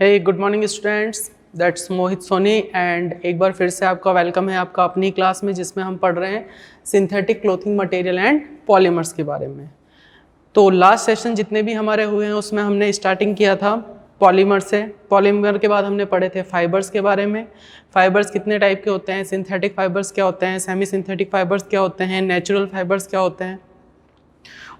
Hey good morning students, that's Mohit Soni and एक बार फिर से आपका वेलकम है आपका अपनी क्लास में, जिसमें हम पढ़ रहे हैं synthetic clothing material and polymers के बारे में। तो लास्ट सेशन जितने भी हमारे हुए हैं उसमें हमने स्टार्टिंग किया था पॉलीमर से। पॉलीमर के बाद हमने पढ़े थे फाइबर्स के बारे में। फाइबर्स कितने टाइप के होते हैं, सिंथेटिक फाइबर्स क्या होते हैं, सेमी सिंथेटिक फाइबर्स क्या होते हैं, नेचुरल फाइबर्स क्या होते हैं,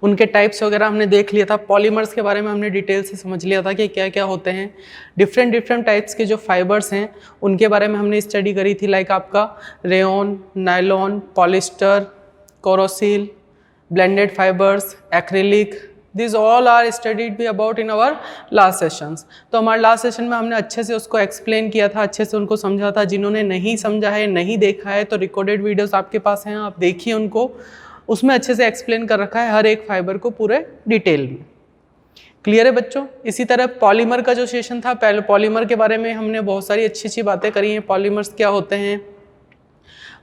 उनके टाइप्स वगैरह हमने देख लिया था। पॉलीमर्स के बारे में हमने डिटेल से समझ लिया था कि क्या क्या होते हैं। डिफरेंट टाइप्स के जो फाइबर्स हैं उनके बारे में हमने स्टडी करी थी, लाइक आपका रेयन, नायलॉन, पॉलिस्टर, कोरोसिल, blended fibres, acrylic, this all are studied भी about in our last sessions. तो हमारे लास्ट सेशन में हमने अच्छे से उसको एक्सप्लेन किया था, अच्छे से उनको समझा था। जिन्होंने नहीं समझा है, नहीं देखा है, तो रिकॉर्डेड वीडियोस आपके पास हैं, आप देखिए उनको। उसमें अच्छे से एक्सप्लेन कर रखा है हर एक फाइबर को पूरे डिटेल में। क्लियर है बच्चों? इसी तरह पॉलीमर का जो सेशन था, पहले पॉलीमर के बारे में हमने बहुत सारी अच्छी अच्छी बातें करी हैं। पॉलीमर्स क्या होते हैं,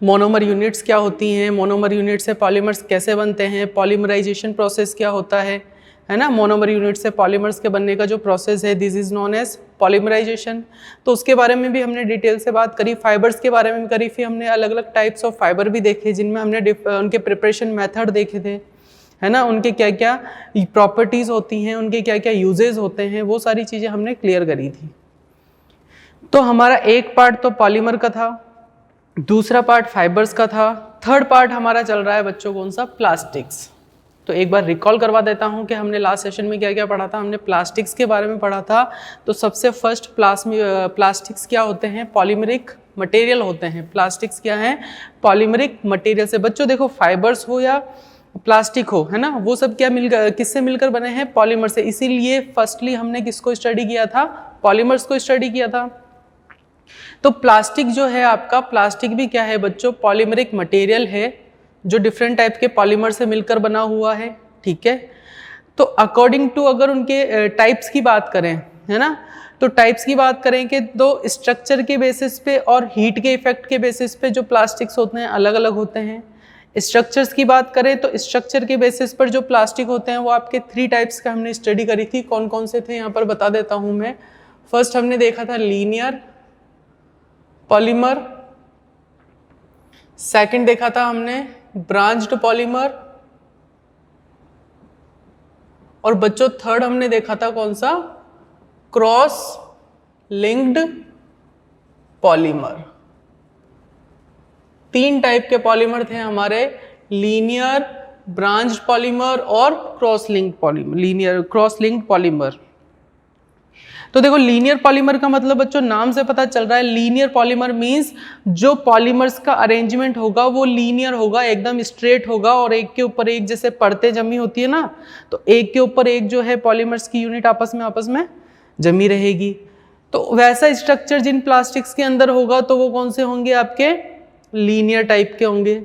मोनोमर यूनिट्स क्या होती हैं, मोनोमर यूनिट से पॉलीमर्स कैसे बनते हैं, पॉलीमराइजेशन प्रोसेस क्या होता है ना। मोनोमर यूनिट से पॉलीमर्स के बनने का जो प्रोसेस है, this is known as polymerisation. तो उसके बारे में भी हमने डिटेल से बात करी। फाइबर्स के बारे में भी करी, फिर हमने अलग अलग टाइप्स ऑफ फाइबर भी देखे, जिनमें हमने उनके प्रिपरेशन मेथड देखे थे, है ना। उनके क्या क्या प्रॉपर्टीज़ होती हैं, उनके क्या क्या यूजेज होते हैं, वो सारी चीज़ें हमने क्लियर करी थी। तो हमारा एक पार्ट तो पॉलीमर का था, दूसरा पार्ट फाइबर्स का था, थर्ड पार्ट हमारा चल रहा है बच्चों कौन सा, प्लास्टिक्स। तो एक बार रिकॉल करवा देता हूं कि हमने लास्ट सेशन में क्या क्या पढ़ा था। हमने प्लास्टिक्स के बारे में पढ़ा था। तो सबसे फर्स्ट प्लास्टिक्स क्या होते हैं, पॉलीमरिक मटेरियल होते हैं। प्लास्टिक्स क्या है, पॉलीमरिक मटेरियल से। बच्चों देखो, फाइबर्स हो या प्लास्टिक हो, है ना, वो सब क्या मिलकर, किससे मिलकर बने हैं, पॉलीमर से। इसीलिए फर्स्टली हमने किसको स्टडी किया था, पॉलीमर्स को स्टडी किया था। तो प्लास्टिक जो है आपका, प्लास्टिक भी क्या है बच्चों, पॉलीमरिक मटेरियल है, जो डिफरेंट टाइप के पॉलीमर से मिलकर बना हुआ है। ठीक है। तो अकॉर्डिंग टू अगर उनके टाइप्स की बात करें, है ना, तो टाइप्स की बात करें कि दो स्ट्रक्चर के बेसिस पे और हीट के इफेक्ट के बेसिस पे जो प्लास्टिक्स होते हैं अलग अलग होते हैं। स्ट्रक्चर्स की बात करें तो स्ट्रक्चर के बेसिस पर जो प्लास्टिक होते हैं वो आपके 3 टाइप्स का हमने स्टडी करी थी। कौन कौन से थे यहाँ पर बता देता हूँ मैं। फर्स्ट हमने देखा था लीनियर पॉलीमर, सेकंड देखा था हमने ब्रांच्ड पॉलीमर, और बच्चों थर्ड हमने देखा था कौन सा, क्रॉस लिंक्ड पॉलीमर। 3 टाइप के पॉलीमर थे हमारे, लीनियर, ब्रांच्ड पॉलीमर और cross linked polymer, linear cross linked polymer. तो देखो, लीनियर पॉलीमर का मतलब बच्चों नाम से पता चल रहा है, लीनियर पॉलीमर मींस जो पॉलीमर्स का अरेंजमेंट होगा वो लीनियर होगा, एकदम स्ट्रेट होगा, और एक के ऊपर एक जैसे परतें जमी होती है ना, तो एक के ऊपर एक जो है पॉलीमर्स की यूनिट आपस में जमी रहेगी। तो वैसा स्ट्रक्चर जिन प्लास्टिक्स के अंदर होगा तो वो कौन से होंगे, आपके लीनियर टाइप के होंगे।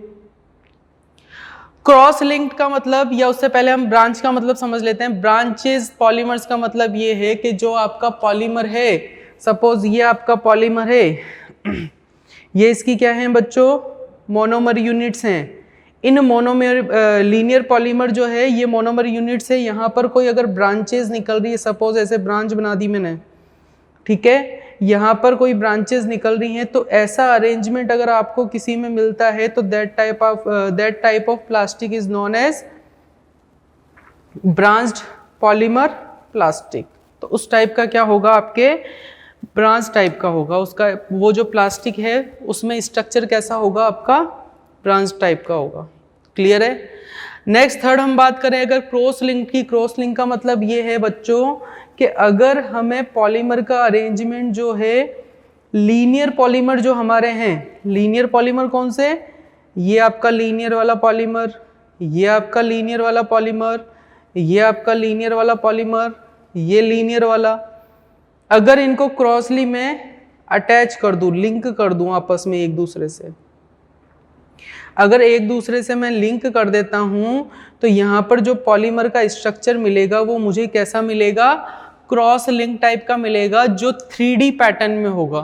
क्रॉस लिंक्ड का मतलब, या उससे पहले हम ब्रांच का मतलब समझ लेते हैं। ब्रांचेस पॉलीमर्स का मतलब ये है कि जो आपका पॉलीमर है, सपोज ये आपका पॉलीमर है, ये इसकी क्या है बच्चों, मोनोमर यूनिट्स हैं। इन मोनोमर लीनियर पॉलीमर जो है ये मोनोमर यूनिट्स है। यहाँ पर कोई अगर ब्रांचेस निकल रही है, सपोज ऐसे ब्रांच बना दी मैंने, ठीक है, यहाँ पर कोई ब्रांचेस निकल रही हैं, तो ऐसा अरेंजमेंट अगर आपको किसी में मिलता है तो that type of plastic is known as branched polymer plastic. तो उस टाइप का क्या होगा, आपके ब्रांच टाइप का होगा उसका, वो जो प्लास्टिक है उसमें स्ट्रक्चर कैसा होगा, आपका ब्रांच टाइप का होगा। क्लियर है। नेक्स्ट थर्ड हम बात करें अगर क्रॉस लिंक की। क्रॉस लिंक का मतलब ये है बच्चों कि अगर हमें पॉलीमर का अरेंजमेंट जो है, लीनियर पॉलीमर जो हमारे हैं, लीनियर पॉलीमर कौन से, ये आपका लीनियर वाला पॉलीमर, ये आपका लीनियर वाला पॉलीमर, ये आपका लीनियर वाला पॉलीमर, ये लीनियर वाला, अगर इनको क्रॉसली में अटैच कर दूं, लिंक कर दूं आपस में एक दूसरे से, अगर एक दूसरे से मैं लिंक कर देता हूं तो यहाँ पर जो पॉलीमर का स्ट्रक्चर मिलेगा वो मुझे कैसा मिलेगा, क्रॉस लिंक टाइप का मिलेगा, जो 3D पैटर्न में होगा,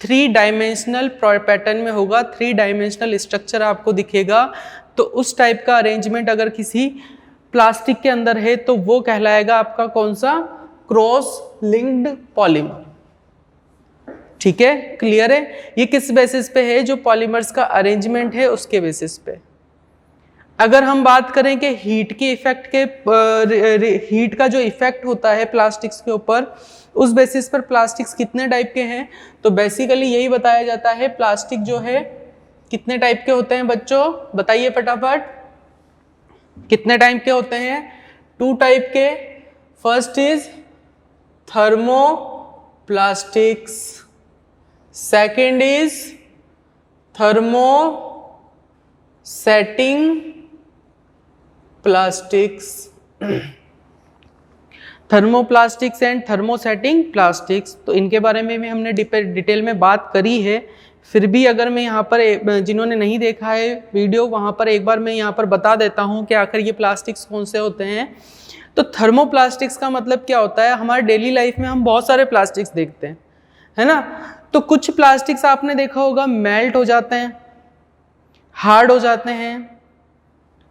3 डायमेंशनल पैटर्न में होगा, 3 डायमेंशनल स्ट्रक्चर आपको दिखेगा। तो उस टाइप का अरेंजमेंट अगर किसी प्लास्टिक के अंदर है तो वो कहलाएगा आपका कौन सा, क्रॉस लिंक्ड पॉलीमर। ठीक है, क्लियर है। ये किस बेसिस पे है? जो पॉलीमर्स का अरेंजमेंट है उसके बेसिस पे। अगर हम बात करें कि हीट के इफेक्ट के हीट का जो इफेक्ट होता है प्लास्टिक्स के ऊपर, उस बेसिस पर प्लास्टिक्स कितने टाइप के हैं, तो बेसिकली यही बताया जाता है। प्लास्टिक जो है कितने टाइप के होते हैं बच्चों, बताइए फटाफट, कितने टाइप के होते हैं? 2 टाइप के। First is thermoplastics, second is thermosetting plastics. Thermoplastics and thermosetting plastics, तो इनके बारे में भी हमने डिटेल में बात करी है। फिर भी अगर मैं यहाँ पर जिन्होंने नहीं देखा है वीडियो, वहाँ पर एक बार मैं यहाँ पर बता देता हूँ कि आखिर ये प्लास्टिक्स कौन से होते हैं। तो थर्मोप्लास्टिक्स का मतलब क्या होता है? हमारे डेली लाइफ में हम बहुत सारे प्लास्टिक्स देखते हैं, है ना। तो कुछ प्लास्टिक्स आपने देखा होगा मेल्ट हो जाते हैं, हार्ड हो जाते हैं,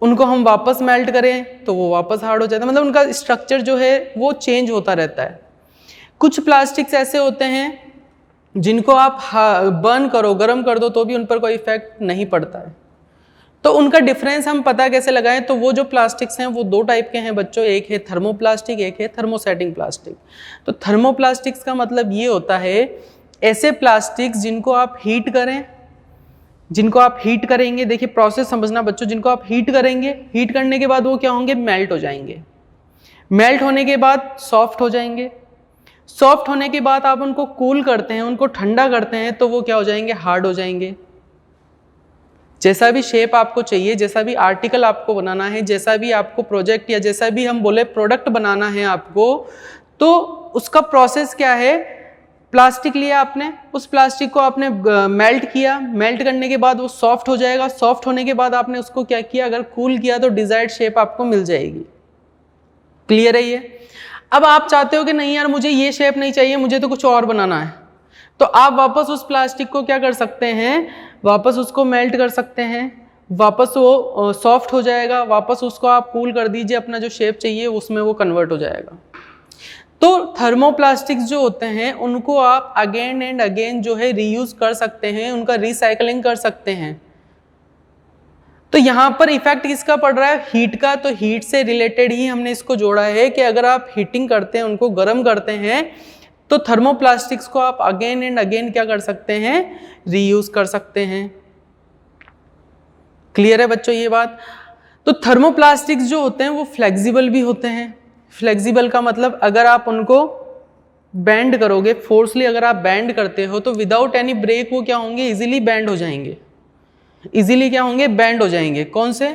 उनको हम वापस मेल्ट करें तो वो वापस हार्ड हो जाता है, मतलब उनका स्ट्रक्चर जो है वो चेंज होता रहता है। कुछ प्लास्टिक्स ऐसे होते हैं जिनको आप बर्न करो, गर्म कर दो तो भी उन पर कोई इफेक्ट नहीं पड़ता है। तो उनका डिफरेंस हम पता कैसे लगाएं? तो वो जो प्लास्टिक्स हैं वो 2 टाइप के हैं बच्चों, एक है थर्मोप्लास्टिक, एक है थर्मोसेटिंग प्लास्टिक। तो थर्मोप्लास्टिक्स का मतलब ये होता है ऐसे प्लास्टिक्स जिनको आप हीट करें, जिनको आप हीट करेंगे, देखिए प्रोसेस समझना बच्चों, जिनको आप हीट करेंगे, हीट करने के बाद वो क्या होंगे? मेल्ट हो जाएंगे। मेल्ट होने के बाद सॉफ्ट हो जाएंगे। सॉफ्ट होने के बाद आप उनको कूल करते हैं, उनको ठंडा करते हैं, तो वो क्या हो जाएंगे? हार्ड हो जाएंगे। जैसा भी शेप आपको चाहिए, जैसा भी आर्टिकल आपको बनाना है, जैसा भी आपको प्रोजेक्ट या जैसा भी हम बोले प्रोडक्ट बनाना है आपको, तो उसका प्रोसेस क्या है? प्लास्टिक लिया आपने, उस प्लास्टिक को आपने मेल्ट किया, मेल्ट करने के बाद वो सॉफ्ट हो जाएगा। सॉफ्ट होने के बाद आपने उसको क्या किया? अगर कूल किया तो डिजायर्ड शेप आपको मिल जाएगी। क्लियर है ये? अब आप चाहते हो कि नहीं यार मुझे ये शेप नहीं चाहिए, मुझे तो कुछ और बनाना है, तो आप वापस उस प्लास्टिक को क्या कर सकते हैं? वापस उसको मेल्ट कर सकते हैं, वापस वो सॉफ्ट हो जाएगा, वापस उसको आप कूल कर दीजिए, अपना जो शेप चाहिए उसमें वो कन्वर्ट हो जाएगा। तो थर्मोप्लास्टिक्स जो होते हैं उनको आप अगेन एंड अगेन जो है रीयूज कर सकते हैं, उनका रिसाइकलिंग कर सकते हैं। तो यहाँ पर इफेक्ट किसका पड़ रहा है? हीट का। तो हीट से रिलेटेड ही हमने इसको जोड़ा है कि अगर आप हीटिंग करते हैं, उनको गर्म करते हैं, तो थर्मोप्लास्टिक्स को आप अगेन एंड अगेन क्या कर सकते हैं? रीयूज कर सकते हैं। क्लियर है बच्चों ये बात? तो थर्मोप्लास्टिक्स जो होते हैं वो फ्लेक्सिबल भी होते हैं। फ्लेक्सिबल का मतलब अगर आप उनको बेंड करोगे, फोर्सली अगर आप बेंड करते हो, तो विदाउट एनी ब्रेक वो क्या होंगे? इजीली बेंड हो जाएंगे। इजीली क्या होंगे? बेंड हो जाएंगे। कौन से?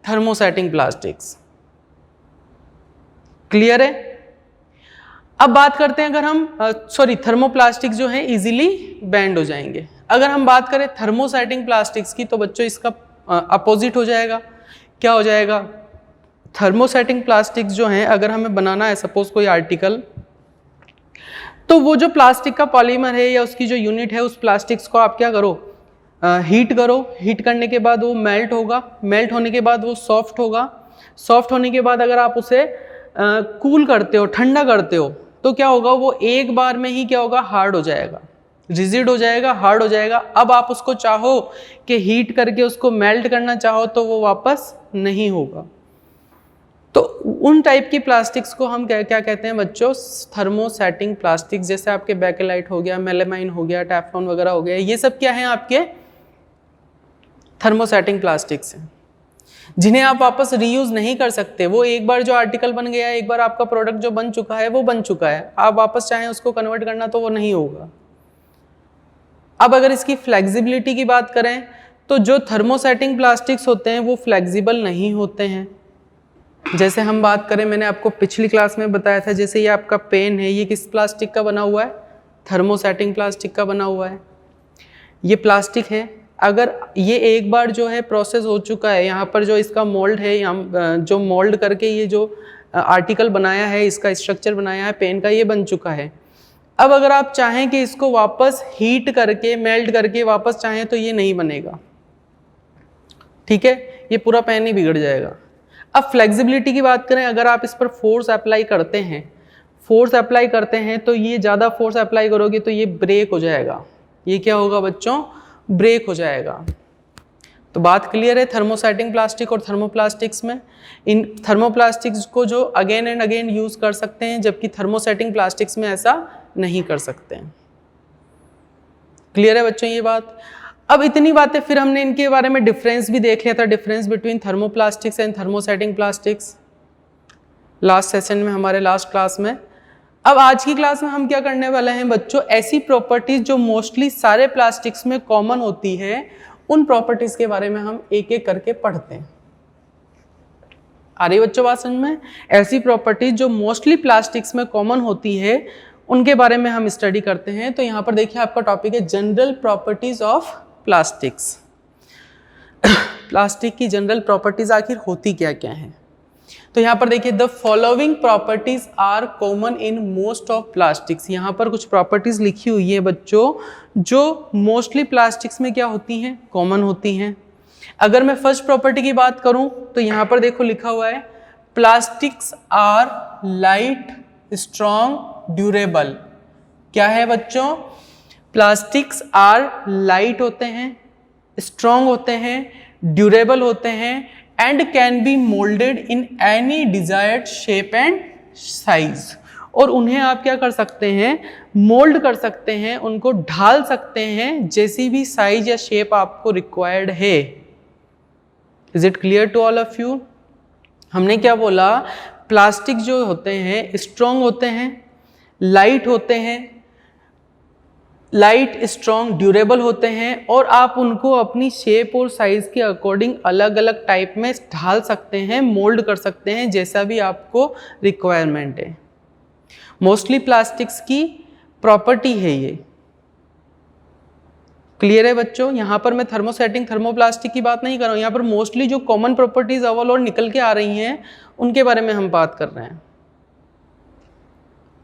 Thermosetting plastics. क्लियर है? अब बात करते हैं, अगर हम थर्मोप्लास्टिक जो है इजीली बेंड हो जाएंगे। अगर हम बात करें थर्मोसेटिंग प्लास्टिक्स की, तो बच्चों इसका अपोजिट हो जाएगा। क्या हो जाएगा? थर्मोसेटिंग प्लास्टिक्स जो हैं, अगर हमें बनाना है सपोज कोई आर्टिकल, तो वो जो प्लास्टिक का पॉलीमर है या उसकी जो यूनिट है, उस प्लास्टिक्स को आप क्या करो? हीट करो। हीट करने के बाद वो मेल्ट होगा, मेल्ट होने के बाद वो सॉफ्ट होगा। सॉफ्ट होने के बाद अगर आप उसे कूल करते हो, ठंडा करते हो, तो क्या होगा? वो एक बार में ही क्या होगा? हार्ड हो जाएगा, रिजिड हो जाएगा, हार्ड हो जाएगा। अब आप उसको चाहो कि हीट करके उसको मेल्ट करना चाहो तो वो वापस नहीं होगा। तो उन टाइप की प्लास्टिक्स को हम क्या कहते हैं बच्चों? Thermosetting plastics. जैसे आपके बेकेलाइट हो गया, मेलामाइन हो गया, टेफ्लॉन वगैरह हो गया, ये सब क्या है? आपके थर्मोसेटिंग प्लास्टिक्स हैं, जिन्हें आप वापस रीयूज नहीं कर सकते। वो एक बार जो आर्टिकल बन गया है, एक बार आपका प्रोडक्ट जो बन चुका है वो बन चुका है, आप वापस चाहें उसको कन्वर्ट करना तो वो नहीं होगा। अब अगर इसकी फ्लेक्सिबिलिटी की बात करें, तो जो थर्मोसेटिंग प्लास्टिक्स होते हैं वो फ्लेक्सिबल नहीं होते हैं। जैसे हम बात करें, मैंने आपको पिछली क्लास में बताया था, जैसे ये आपका पेन है, ये किस प्लास्टिक का बना हुआ है? थर्मोसेटिंग प्लास्टिक का बना हुआ है। ये प्लास्टिक है, अगर ये एक बार जो है प्रोसेस हो चुका है, यहाँ पर जो इसका मोल्ड है, यहाँ जो मोल्ड करके ये जो आर्टिकल बनाया है, इसका स्ट्रक्चर बनाया है पेन का, ये बन चुका है। अब अगर आप चाहें कि इसको वापस हीट करके, मेल्ट करके वापस चाहें, तो ये नहीं बनेगा। ठीक है, ये पूरा पेन ही बिगड़ जाएगा। अब फ्लेक्सिबिलिटी की बात करें, अगर आप इस पर फोर्स अप्लाई करते हैं, फोर्स अप्लाई करते हैं तो ये ज़्यादा फोर्स अप्लाई करोगे तो ये ब्रेक हो जाएगा। ये क्या होगा बच्चों, ब्रेक हो जाएगा। तो बात क्लियर है थर्मोसेटिंग प्लास्टिक और थर्मोप्लास्टिक्स में। इन थर्मोप्लास्टिक्स को जो अगेन एंड अगेन यूज़ कर सकते हैं, जबकि थर्मोसेटिंग प्लास्टिक्स में ऐसा नहीं कर सकते हैं। क्लियर है बच्चों ये बात। अब इतनी बातें, फिर हमने इनके बारे में डिफरेंस भी देख लिया था, difference between thermoplastics and thermosetting plastics last session में, हमारे लास्ट क्लास में। अब आज की क्लास में हम क्या करने वाले हैं बच्चों, ऐसी प्रॉपर्टीज जो मोस्टली सारे प्लास्टिक्स में कॉमन होती है, उन प्रॉपर्टीज के बारे में हम एक एक करके पढ़ते हैं। आ रही बच्चों बात समझ में? ऐसी प्रॉपर्टीज जो मोस्टली प्लास्टिक्स में कॉमन होती है, उनके बारे में हम स्टडी करते हैं। तो यहाँ पर देखिए आपका टॉपिक है general properties of plastics. Plastic की जनरल प्रॉपर्टीज आखिर होती क्या क्या हैं। तो यहाँ पर देखिए the following properties are common in most of plastics. यहाँ पर कुछ प्रॉपर्टीज लिखी हुई है बच्चों जो मोस्टली प्लास्टिक्स में क्या होती हैं, कॉमन होती हैं। अगर मैं फर्स्ट प्रॉपर्टी की बात करूं तो यहाँ पर देखो लिखा हुआ है plastics are light strong durable. क्या है बच्चों, प्लास्टिक्स आर लाइट होते हैं, स्ट्रॉन्ग होते हैं, ड्यूरेबल होते हैं and can be moulded in any desired shape and size. और उन्हें आप क्या कर सकते हैं, मोल्ड कर सकते हैं, उनको ढाल सकते हैं जैसी भी साइज या शेप आपको रिक्वायर्ड है। Is it clear to all of you? हमने क्या बोला, प्लास्टिक जो होते हैं स्ट्रॉन्ग होते हैं, लाइट होते हैं, लाइट स्ट्रॉन्ग ड्यूरेबल होते हैं, और आप उनको अपनी शेप और साइज के अकॉर्डिंग अलग अलग टाइप में ढाल सकते हैं, मोल्ड कर सकते हैं जैसा भी आपको रिक्वायरमेंट है। मोस्टली प्लास्टिक्स की प्रॉपर्टी है ये। क्लियर है बच्चों? यहाँ पर मैं थर्मोसेटिंग थर्मोप्लास्टिक की बात नहीं कर रहा हूँ, यहाँ पर मोस्टली जो कॉमन प्रॉपर्टीज ओवरऑल निकल के आ रही हैं उनके बारे में हम बात कर रहे हैं।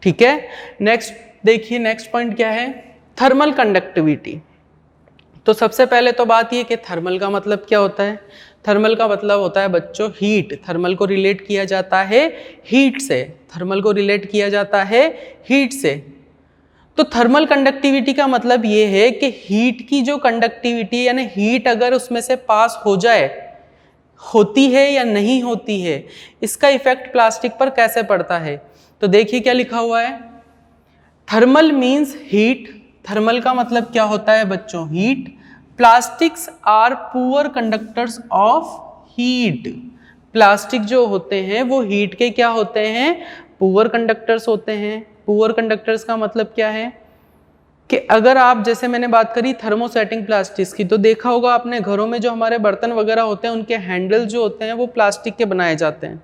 ठीक है, नेक्स्ट देखिए, नेक्स्ट पॉइंट क्या है, थर्मल कंडक्टिविटी। तो सबसे पहले तो बात ये कि थर्मल का मतलब क्या होता है। थर्मल का मतलब होता है बच्चों हीट। थर्मल को रिलेट किया जाता है हीट से, थर्मल को रिलेट किया जाता है हीट से। तो थर्मल कंडक्टिविटी का मतलब ये है कि हीट की जो कंडक्टिविटी यानी हीट अगर उसमें से पास हो जाए, होती है या नहीं होती है, इसका इफेक्ट प्लास्टिक पर कैसे पड़ता है। तो देखिए क्या लिखा हुआ है, थर्मल मीन्स हीट। थर्मल का मतलब क्या होता है बच्चों, heat. Plastics are poor conductors of heat. Plastic जो होते हैं वो हीट के क्या होते हैं, पुअर कंडक्टर्स होते हैं। पुअर कंडक्टर्स का मतलब क्या है कि अगर आप, जैसे मैंने बात करी थर्मोसेटिंग प्लास्टिक्स की, तो देखा होगा अपने घरों में जो हमारे बर्तन वगैरह होते हैं उनके हैंडल जो होते हैं वो प्लास्टिक के बनाए जाते हैं।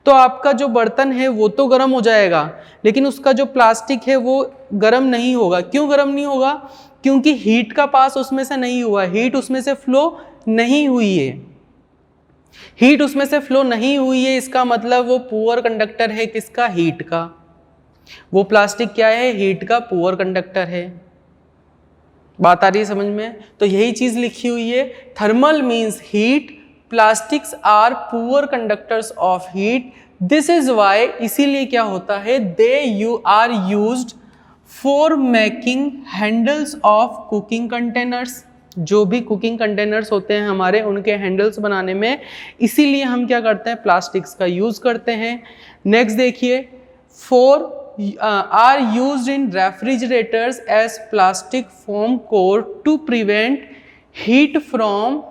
तो आपका जो बर्तन है वो तो गर्म हो जाएगा, लेकिन उसका जो प्लास्टिक है वो गर्म नहीं होगा। क्यों गर्म नहीं होगा? क्योंकि हीट का पास उसमें से नहीं हुआ, हीट उसमें से फ्लो नहीं हुई है। हीट उसमें से फ्लो नहीं हुई है, इसका मतलब वो पुअर कंडक्टर है किसका, हीट का। वो प्लास्टिक क्या है, हीट का पुअर कंडक्टर है। बात आ रही है समझ में? तो यही चीज लिखी हुई है, thermal means heat, plastics are poor conductors of heat. This is why, इसीलिए क्या होता है, they you are used for making handles of cooking containers. जो भी कुकिंग कंटेनर्स होते हैं हमारे, उनके हैंडल्स बनाने में इसीलिए हम क्या करते हैं, प्लास्टिक्स का यूज करते हैं। नेक्स्ट देखिए, for are used in refrigerators as plastic foam core to prevent heat from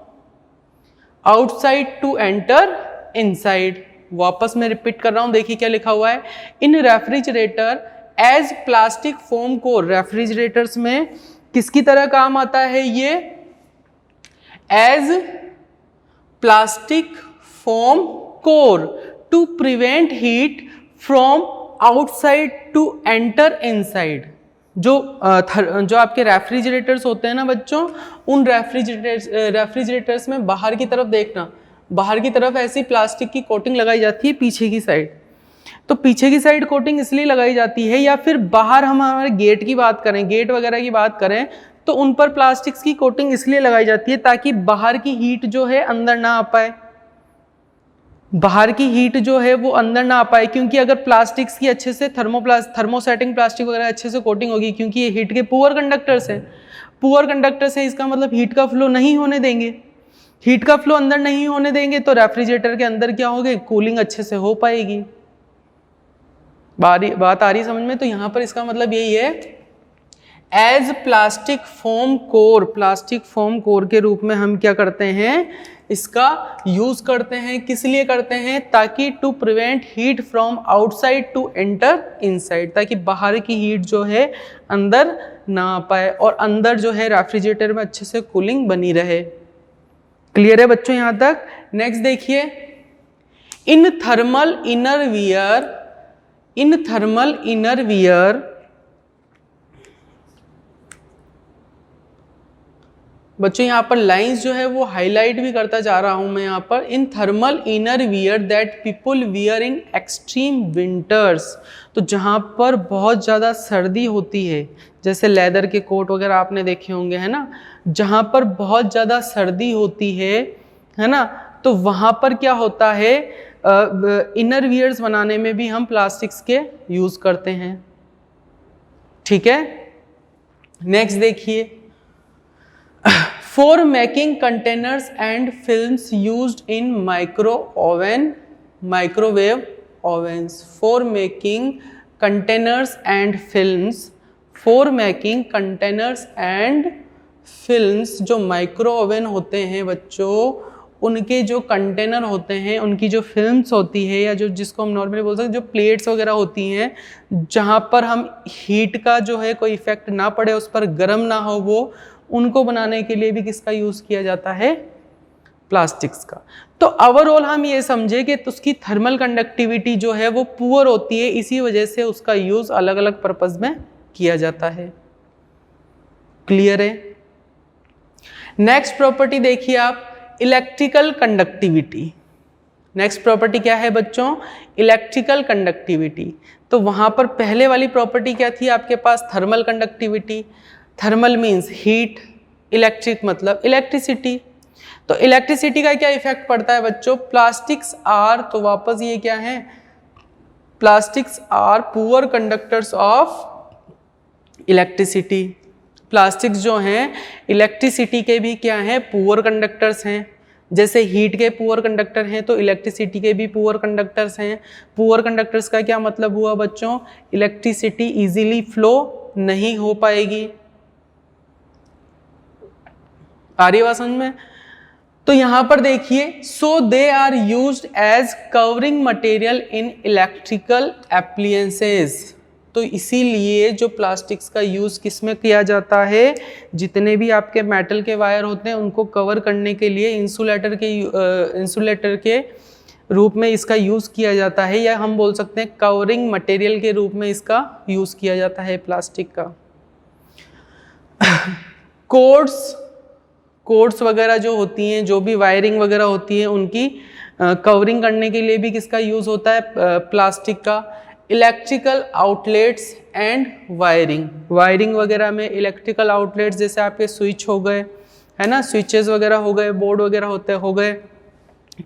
outside to enter inside. वापस मैं रिपीट कर रहा हूं, देखिए क्या लिखा हुआ है, in refrigerator as plastic foam core. Refrigerators में किसकी तरह काम आता है ये, as plastic foam core to prevent heat from outside to enter inside. जो आपके रेफ्रिजरेटर्स होते हैं ना बच्चों, उन रेफ्रिजरेटर्स में बाहर की तरफ देखना, बाहर की तरफ ऐसी प्लास्टिक की कोटिंग लगाई जाती है पीछे की साइड। तो पीछे की साइड कोटिंग इसलिए लगाई जाती है, या फिर बाहर हम हमारे गेट की बात करें, गेट वगैरह की बात करें, तो उन पर प्लास्टिक्स की कोटिंग इसलिए लगाई जाती है ताकि बाहर की हीट जो है अंदर ना आ पाए। बाहर की हीट जो है वो अंदर ना आ पाए, क्योंकि अगर प्लास्टिक्स की अच्छे से थर्मोसेटिंग प्लास्टिक वगैरह अच्छे से कोटिंग होगी, क्योंकि ये हीट के पुअर कंडक्टर्स हैं, पुअर कंडक्टर्स है, इसका मतलब हीट का फ्लो नहीं होने देंगे। हीट का फ्लो अंदर नहीं होने देंगे तो रेफ्रिजरेटर के अंदर क्या होगी, कूलिंग अच्छे से हो पाएगी। बात आ रही समझ में? तो यहां पर इसका मतलब यही है, एज प्लास्टिक फोम कोर के रूप में हम क्या करते हैं, इसका यूज करते हैं। किस लिए करते हैं? ताकि to prevent heat from outside to enter inside, ताकि बाहर की हीट जो है अंदर ना आ पाए और अंदर जो है रेफ्रिजरेटर में अच्छे से कूलिंग बनी रहे। क्लियर है बच्चों यहां तक? नेक्स्ट देखिए, इन थर्मल इनर वियर बच्चों यहाँ पर लाइंस जो है वो हाईलाइट भी करता जा रहा हूं मैं यहाँ पर। In thermal inner wear that people wear in extreme winters, तो जहाँ पर बहुत ज़्यादा सर्दी होती है, जैसे लेदर के कोट वगैरह आपने देखे होंगे, है ना, जहाँ पर बहुत ज़्यादा सर्दी होती है ना, तो वहाँ पर क्या होता है, इनर वियर्स बनाने में भी हम प्लास्टिक्स के यूज़ करते हैं। ठीक है, नेक्स्ट देखिए, For making containers and films used in microwave ovens. For making containers and films, जो माइक्रो ओवन होते हैं बच्चों, उनके जो कंटेनर होते हैं, उनकी जो फिल्म्स होती है, या जो जिसको हम नॉर्मली बोल सकते हैं, जो प्लेट्स वगैरह होती हैं, जहाँ पर हम हीट का जो है कोई इफेक्ट ना पड़े, उस पर गर्म ना हो, वो उनको बनाने के लिए भी किसका यूज़ किया जाता है, प्लास्टिक्स का। तो ओवरऑल हम ये समझे कि उसकी थर्मल कंडक्टिविटी जो है वो पुअर होती है, इसी वजह से उसका यूज़ अलग अलग पर्पस में किया जाता है। क्लियर है? नेक्स्ट प्रॉपर्टी देखिए आप, इलेक्ट्रिकल कंडक्टिविटी। नेक्स्ट प्रॉपर्टी क्या है बच्चों, इलेक्ट्रिकल कंडक्टिविटी। तो वहाँ पर पहले वाली प्रॉपर्टी क्या थी आपके पास, thermal conductivity. Thermal means heat, electric मतलब इलेक्ट्रिसिटी। तो इलेक्ट्रिसिटी का क्या इफेक्ट पड़ता है बच्चों, प्लास्टिक्स आर, तो वापस ये क्या है, plastics are poor conductors of electricity. Plastics जो हैं इलेक्ट्रिसिटी के भी क्या हैं, पुअर कंडक्टर्स हैं। जैसे हीट के पुअर कंडक्टर हैं, तो इलेक्ट्रिसिटी के भी पुअर कंडक्टर्स हैं। पुअर कंडक्टर्स का क्या मतलब हुआ बच्चों, इलेक्ट्रिसिटी इजीली फ्लो नहीं हो पाएगी। आ रही बात समझ में? तो यहां पर देखिए, so they are used as covering material in electrical appliances. तो इसीलिए जो प्लास्टिक्स का यूज किस में किया जाता है, जितने भी आपके मेटल के वायर होते हैं उनको कवर करने के लिए इंसुलेटर के रूप में इसका यूज किया जाता है, या हम बोल सकते हैं कवरिंग मटेरियल के रूप में इसका यूज किया जाता है प्लास्टिक का। कोर्ड्स वगैरह जो होती हैं, जो भी वायरिंग वगैरह होती है, उनकी कवरिंग करने के लिए भी किसका यूज होता है, प्लास्टिक का। इलेक्ट्रिकल आउटलेट्स एंड वायरिंग वगैरह में इलेक्ट्रिकल आउटलेट्स जैसे आपके स्विच हो गए, है ना, स्विचेस वगैरह हो गए, बोर्ड वगैरह हो गए,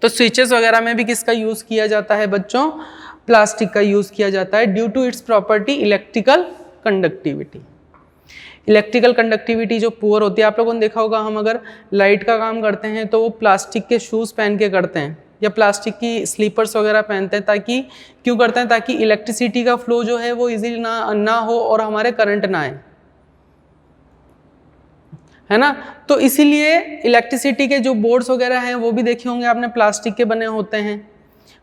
तो स्विचेस वगैरह में भी किसका यूज किया जाता है बच्चों, प्लास्टिक का यूज किया जाता है, due to its property electrical conductivity. Electrical conductivity जो पुअर होती है, आप लोगों ने देखा होगा, हम अगर लाइट का काम करते हैं तो वो प्लास्टिक के शूज़ पहन के करते हैं, या प्लास्टिक की स्लीपर्स वगैरह पहनते हैं, ताकि क्यों करते हैं, ताकि इलेक्ट्रिसिटी का फ्लो जो है वो इजीली ना हो और हमारे करंट ना आए, है ना। तो इसीलिए इलेक्ट्रिसिटी के जो बोर्ड्स वगैरह हैं वो भी देखे होंगे आपने, प्लास्टिक के बने होते हैं।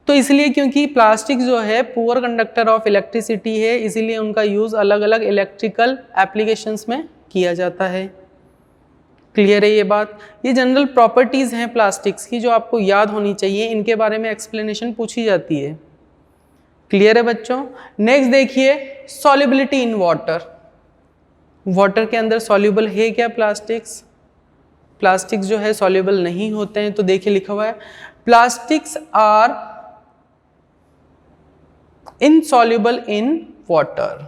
तो इसलिए क्योंकि प्लास्टिक जो है पुअर कंडक्टर ऑफ इलेक्ट्रिसिटी है, इसीलिए उनका यूज़ अलग अलग इलेक्ट्रिकल एप्लीकेशंस में किया जाता है। क्लियर है ये बात? ये जनरल प्रॉपर्टीज़ हैं प्लास्टिक्स की जो आपको याद होनी चाहिए, इनके बारे में एक्सप्लेनेशन पूछी जाती है। क्लियर है बच्चों? नेक्स्ट देखिए, सॉल्युबिलिटी इन वाटर। वाटर के अंदर सॉल्युबल है क्या प्लास्टिक्स? प्लास्टिक्स जो है सॉल्युबल नहीं होते हैं। तो देखिए लिखा हुआ है, plastics are insoluble in water.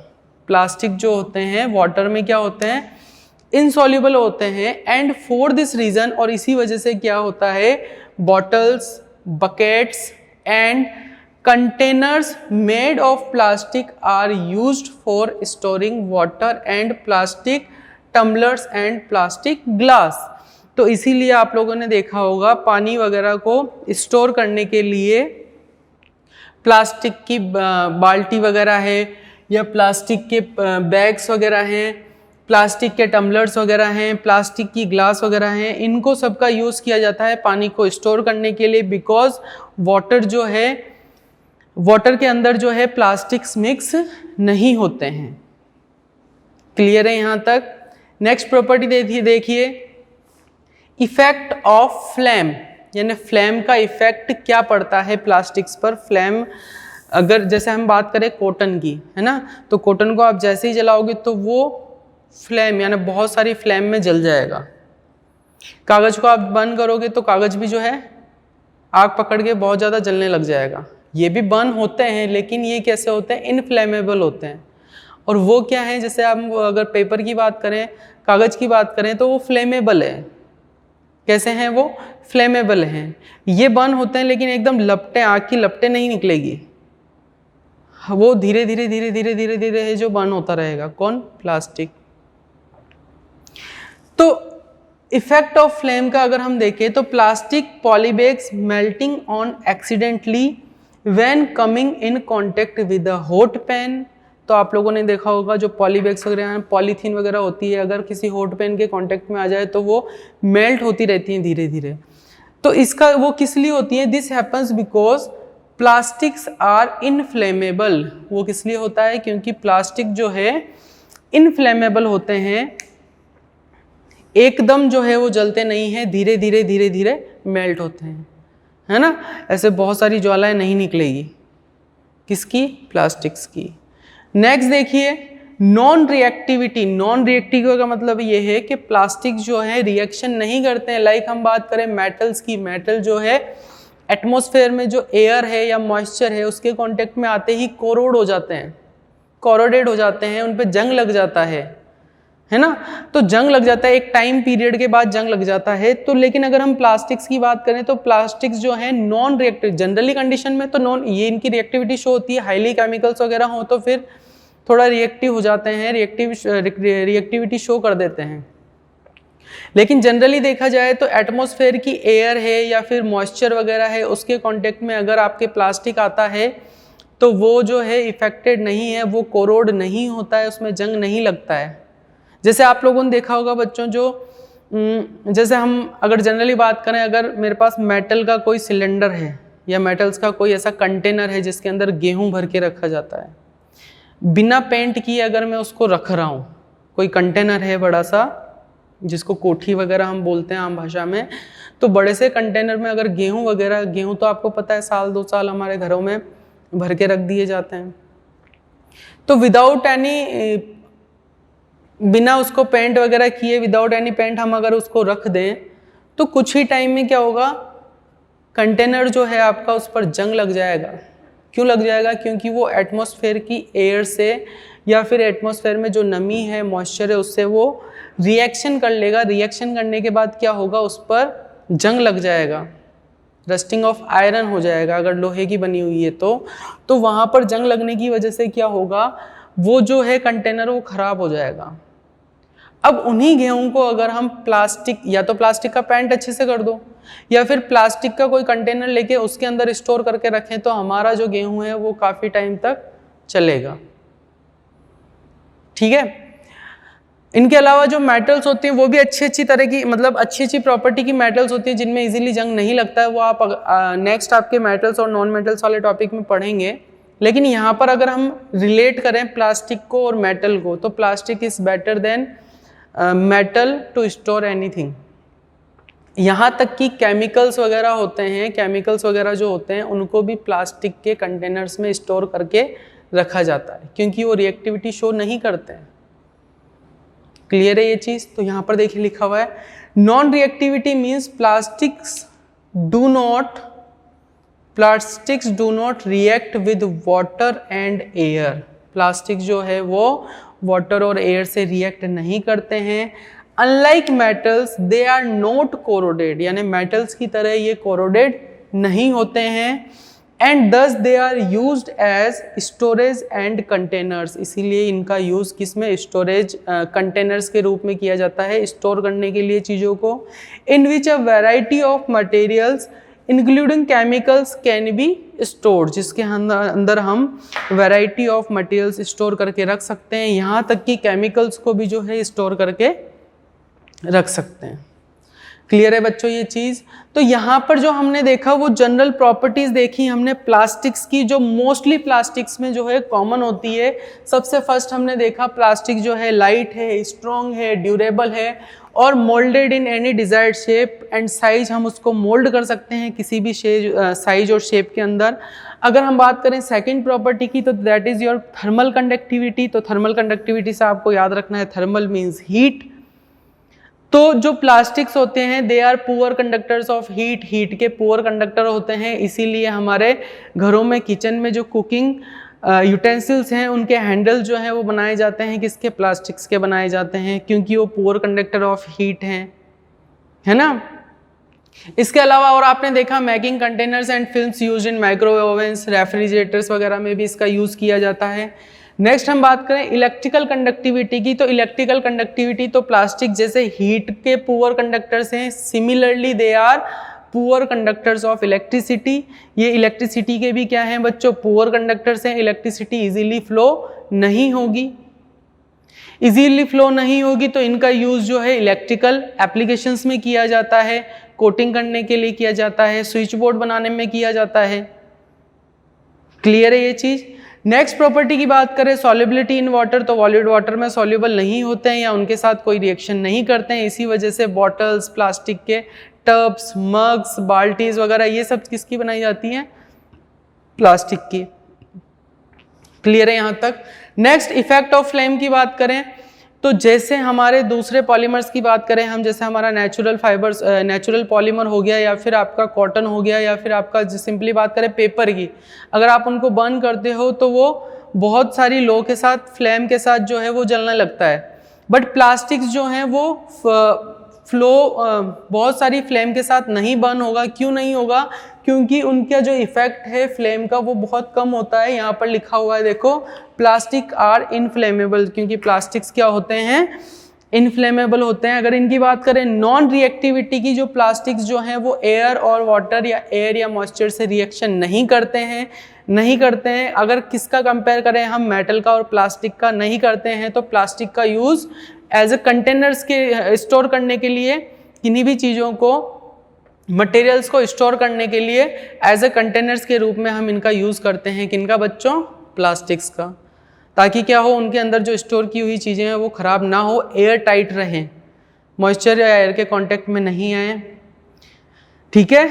Plastic जो होते हैं वाटर में क्या होते हैं, इनसॉल्युबल होते हैं। एंड फॉर दिस रीजन, और इसी वजह से क्या होता है, bottles, buckets and containers made of plastic are used for storing water and plastic tumblers and plastic glass। तो इसीलिए आप लोगों ने देखा होगा पानी वगैरह को स्टोर करने के लिए प्लास्टिक की बाल्टी वगैरह है या प्लास्टिक के बैग्स वगैरह हैं, प्लास्टिक के टम्बलर्स वगैरह हैं, प्लास्टिक की ग्लास वगैरह हैं, इनको सबका यूज़ किया जाता है पानी को स्टोर करने के लिए, बिकॉज वाटर के अंदर जो है प्लास्टिक्स मिक्स नहीं होते हैं। क्लियर है यहाँ तक? नेक्स्ट प्रॉपर्टी देखिए, इफेक्ट ऑफ फ्लेम, यानी फ्लेम का इफेक्ट क्या पड़ता है प्लास्टिक्स पर। फ्लेम अगर जैसे हम बात करें कॉटन की, है ना, तो कॉटन को आप जैसे ही जलाओगे तो वो फ्लेम यानी बहुत सारी फ्लेम में जल जाएगा। कागज को आप बर्न करोगे तो कागज भी जो है आग पकड़ के बहुत ज़्यादा जलने लग जाएगा। ये भी बर्न होते हैं, लेकिन ये कैसे होते हैं, इनफ्लेमेबल होते हैं। और वो क्या है, जैसे हम अगर पेपर की बात करें, कागज की बात करें, तो वो फ्लेमेबल है। कैसे हैं वो? फ्लेमेबल हैं। ये बर्न होते हैं लेकिन एकदम लपटें, आग की लपटें नहीं निकलेगी, वो धीरे धीरे धीरे धीरे धीरे धीरे है जो बर्न होता रहेगा। कौन? प्लास्टिक। तो इफेक्ट ऑफ फ्लेम का अगर हम देखें तो plastic polybags melting on accidentally when coming in contact with a hot pan. तो आप लोगों ने देखा होगा जो पॉलीबैग्स वगैरह हैं, पॉलीथीन वगैरह होती है, अगर किसी हॉट पैन के कांटेक्ट में आ जाए तो वो मेल्ट होती रहती हैं धीरे धीरे। तो इसका वो किस लिए होती है? This happens because plastics are inflammable. वो किस लिए होता है? क्योंकि प्लास्टिक जो है इनफ्लेमेबल होते हैं, एकदम जो है वो जलते नहीं है, धीरे धीरे धीरे धीरे मेल्ट होते हैं, है ना। ऐसे बहुत सारी ज्वालाएं नहीं निकलेगी। किसकी? प्लास्टिक्स की। नेक्स्ट देखिए, नॉन रिएक्टिविटी। नॉन रिएक्टिविटी का मतलब ये है कि प्लास्टिक जो है रिएक्शन नहीं करते हैं। लाइक हम बात करें मेटल्स की, मेटल जो है एटमॉस्फेयर में जो एयर है या मॉइस्चर है उसके कांटेक्ट में आते ही कोरोड हो जाते हैं, कोरोडेड हो जाते हैं, उन पे जंग लग जाता है ना। तो जंग लग जाता है, एक टाइम पीरियड के बाद जंग लग जाता है। तो लेकिन अगर हम प्लास्टिक्स की बात करें तो प्लास्टिक्स जो है नॉन रिएक्टिव, जनरली कंडीशन में तो नॉन, ये इनकी रिएक्टिविटी शो होती है, हाईली केमिकल्स वगैरह हो तो फिर थोड़ा रिएक्टिव हो जाते हैं, रिएक्टिविटी शो कर देते हैं। लेकिन जनरली देखा जाए तो एटमॉस्फेयर की एयर है या फिर मॉइस्चर वगैरह है उसके कांटेक्ट में अगर आपके प्लास्टिक आता है तो वो जो है इफेक्टेड नहीं है, वो कोरोड नहीं होता है, उसमें जंग नहीं लगता है। जैसे आप लोगों ने देखा होगा बच्चों, जो जैसे हम अगर जनरली बात करें, अगर मेरे पास मेटल का कोई सिलेंडर है या मेटल्स का कोई ऐसा कंटेनर है जिसके अंदर गेहूं भर के रखा जाता है, बिना पेंट किए अगर मैं उसको रख रहा हूँ, कोई कंटेनर है बड़ा सा जिसको कोठी वगैरह हम बोलते हैं आम भाषा में, तो बड़े से कंटेनर में अगर गेहूं वगैरह, गेहूं तो आपको पता है साल 2 साल हमारे घरों में भर के रख दिए जाते हैं, तो विदाउट एनी, बिना उसको पेंट वगैरह किए, विदाउट एनी पेंट हम अगर उसको रख दें तो कुछ ही टाइम में क्या होगा, कंटेनर जो है आपका उस पर जंग लग जाएगा। क्यों लग जाएगा? क्योंकि वो एटमॉस्फेयर की एयर से या फिर एटमॉस्फेयर में जो नमी है, मॉइस्चर है, उससे वो रिएक्शन कर लेगा। रिएक्शन करने के बाद क्या होगा, उस पर जंग लग जाएगा, रस्टिंग ऑफ आयरन हो जाएगा अगर लोहे की बनी हुई है तो वहाँ पर जंग लगने की वजह से क्या होगा, वो जो है कंटेनर वो खराब हो जाएगा। अब उन्हीं गेहूं को अगर हम प्लास्टिक, या तो प्लास्टिक का पेंट अच्छे से कर दो या फिर प्लास्टिक का कोई कंटेनर लेके उसके अंदर स्टोर करके रखें तो हमारा जो गेहूं है वो काफ़ी टाइम तक चलेगा। ठीक है। इनके अलावा जो मेटल्स होती हैं वो भी अच्छी तरह की, मतलब अच्छी प्रॉपर्टी की मेटल्स होती है जिनमें इजीली जंग नहीं लगता है। वो आप नेक्स्ट आपके मेटल्स और नॉन मेटल्स वाले टॉपिक में पढ़ेंगे। लेकिन यहाँ पर अगर हम रिलेट करें प्लास्टिक को और मेटल को, तो plastic is better than metal to store anything. यहाँ तक कि केमिकल्स वगैरह होते हैं, केमिकल्स वगैरह जो होते हैं उनको भी प्लास्टिक के कंटेनर्स में स्टोर करके रखा जाता है क्योंकि वो रिएक्टिविटी शो नहीं करते हैं। क्लियर है ये चीज़? तो यहाँ पर देखिए लिखा हुआ है, non reactivity means plastics do not react with water and air. Plastic जो है वो वाटर और एयर से रिएक्ट नहीं करते हैं। Unlike metals they are not corroded, यानी मेटल्स की तरह ये कोरोडेड नहीं होते हैं। And thus they are used as storage and containers, इसीलिए इनका यूज किसमें, स्टोरेज कंटेनर्स के रूप में किया जाता है, स्टोर करने के लिए चीज़ों को। In which a variety of materials including chemicals can be stored, जिसके अंदर हम वैरायटी ऑफ मटेरियल्स स्टोर करके रख सकते हैं, यहाँ तक कि केमिकल्स को भी जो है स्टोर करके रख सकते हैं। क्लियर है बच्चों ये चीज़? तो यहाँ पर जो हमने देखा वो जनरल प्रॉपर्टीज देखी हमने प्लास्टिक्स की, जो मोस्टली प्लास्टिक्स में जो है कॉमन होती है। सबसे फर्स्ट हमने देखा प्लास्टिक जो है लाइट है, स्ट्रॉन्ग है, ड्यूरेबल है और moulded in any desired shape and size, हम उसको मोल्ड कर सकते हैं किसी भी साइज और शेप के अंदर। अगर हम बात करें सेकंड प्रॉपर्टी की तो that is your thermal conductivity. तो थर्मल कंडक्टिविटी से आपको याद रखना है, थर्मल मीन्स हीट। तो जो प्लास्टिक्स होते हैं they are poor conductors of heat, heat के पुअर कंडक्टर होते हैं, इसीलिए हमारे घरों में किचन में जो कुकिंग यूटेंसिल्स हैं उनके हैंडल जो हैं वो बनाए जाते हैं किसके, प्लास्टिक्स के बनाए जाते हैं, क्योंकि वो पुअर कंडक्टर ऑफ हीट हैं, है ना। इसके अलावा और आपने देखा making containers and films used in microwave ओवन्स, refrigerators वगैरह में भी इसका यूज़ किया जाता है। नेक्स्ट हम बात करें इलेक्ट्रिकल कंडक्टिविटी की, तो इलेक्ट्रिकल कंडक्टिविटी तो प्लास्टिक जैसे हीट के पुअर कंडक्टर्स हैं, similarly they are poor conductors of electricity. ये इलेक्ट्रिसिटी के भी क्या हैं बच्चों, पुअर कंडक्टर्स हैं। इलेक्ट्रिसिटी इजीली फ्लो नहीं होगी, इजीली फ्लो नहीं होगी तो इनका यूज जो है इलेक्ट्रिकल एप्लीकेशंस में किया जाता है, कोटिंग करने के लिए किया जाता है, स्विच बोर्ड बनाने में किया जाता है। क्लियर है ये चीज? नेक्स्ट प्रॉपर्टी की बात करें सॉल्युबिलिटी इन वाटर, तो वॉल्यूड वाटर में सॉल्युबल नहीं होते हैं या उनके साथ कोई रिएक्शन नहीं करते हैं, इसी वजह से बॉटल्स, प्लास्टिक के टब्स, मग्स, बाल्टीज वगैरह ये सब किसकी बनाई जाती हैं, प्लास्टिक की। क्लियर है यहाँ तक? नेक्स्ट इफेक्ट ऑफ फ्लेम की बात करें तो जैसे हमारे दूसरे पॉलीमर्स की बात करें हम, जैसे हमारा नेचुरल फाइबर्स, नेचुरल पॉलीमर हो गया या फिर आपका कॉटन हो गया या फिर आपका सिंपली बात करें पेपर की, अगर आप उनको बर्न करते हो तो वो बहुत सारी लो के साथ, फ्लेम के साथ जो है वो जलने लगता है। बट प्लास्टिक्स जो हैं वो फ्लो बहुत सारी फ्लेम के साथ नहीं बर्न होगा। क्यों नहीं होगा? क्योंकि उनका जो इफेक्ट है फ्लेम का वो बहुत कम होता है। यहाँ पर लिखा हुआ है देखो, प्लास्टिक आर इनफ्लेमेबल, क्योंकि प्लास्टिक्स क्या होते हैं, इनफ्लेमेबल होते हैं। अगर इनकी बात करें नॉन रिएक्टिविटी की, जो प्लास्टिक्स जो हैं वो एयर और वाटर या एयर या मॉइस्चर से रिएक्शन नहीं करते हैं। अगर किसका कंपेयर करें हम, मेटल का और प्लास्टिक का, नहीं करते हैं। तो प्लास्टिक का यूज़ एज ए कंटेनर्स के स्टोर करने के लिए, किन्हीं भी चीज़ों को, मटेरियल्स को स्टोर करने के लिए एज ए कंटेनर्स के रूप में हम इनका यूज़ करते हैं। किनका बच्चों? प्लास्टिक्स का, ताकि क्या हो, उनके अंदर जो स्टोर की हुई चीज़ें हैं वो ख़राब ना हो, एयर टाइट रहें, मॉइस्चर या एयर के कांटेक्ट में नहीं आए। ठीक है।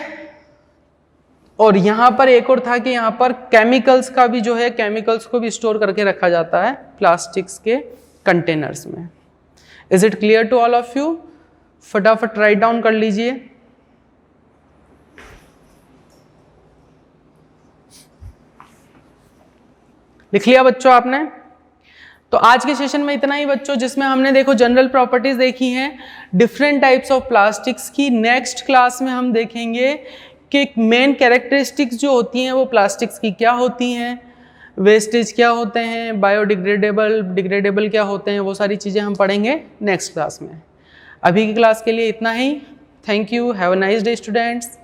और यहाँ पर एक और था कि यहाँ पर केमिकल्स का भी जो है, केमिकल्स को भी स्टोर करके रखा जाता है प्लास्टिक्स के कंटेनर्स में। Is it clear to all of you? फटाफट राइट डाउन कर लीजिए। लिख लिया बच्चों आपने? तो आज के सेशन में इतना ही बच्चों, जिसमें हमने देखो जनरल प्रॉपर्टीज देखी हैं डिफरेंट टाइप्स ऑफ प्लास्टिक्स की। नेक्स्ट क्लास में हम देखेंगे कि मेन कैरेक्टरिस्टिक्स जो होती हैं वो प्लास्टिक्स की क्या होती हैं, वेस्टेज क्या होते हैं, बायोडिग्रेडेबल, डिग्रेडेबल क्या होते हैं, वो सारी चीज़ें हम पढ़ेंगे नेक्स्ट क्लास में। अभी की क्लास के लिए इतना ही। Thank you, have a nice day students.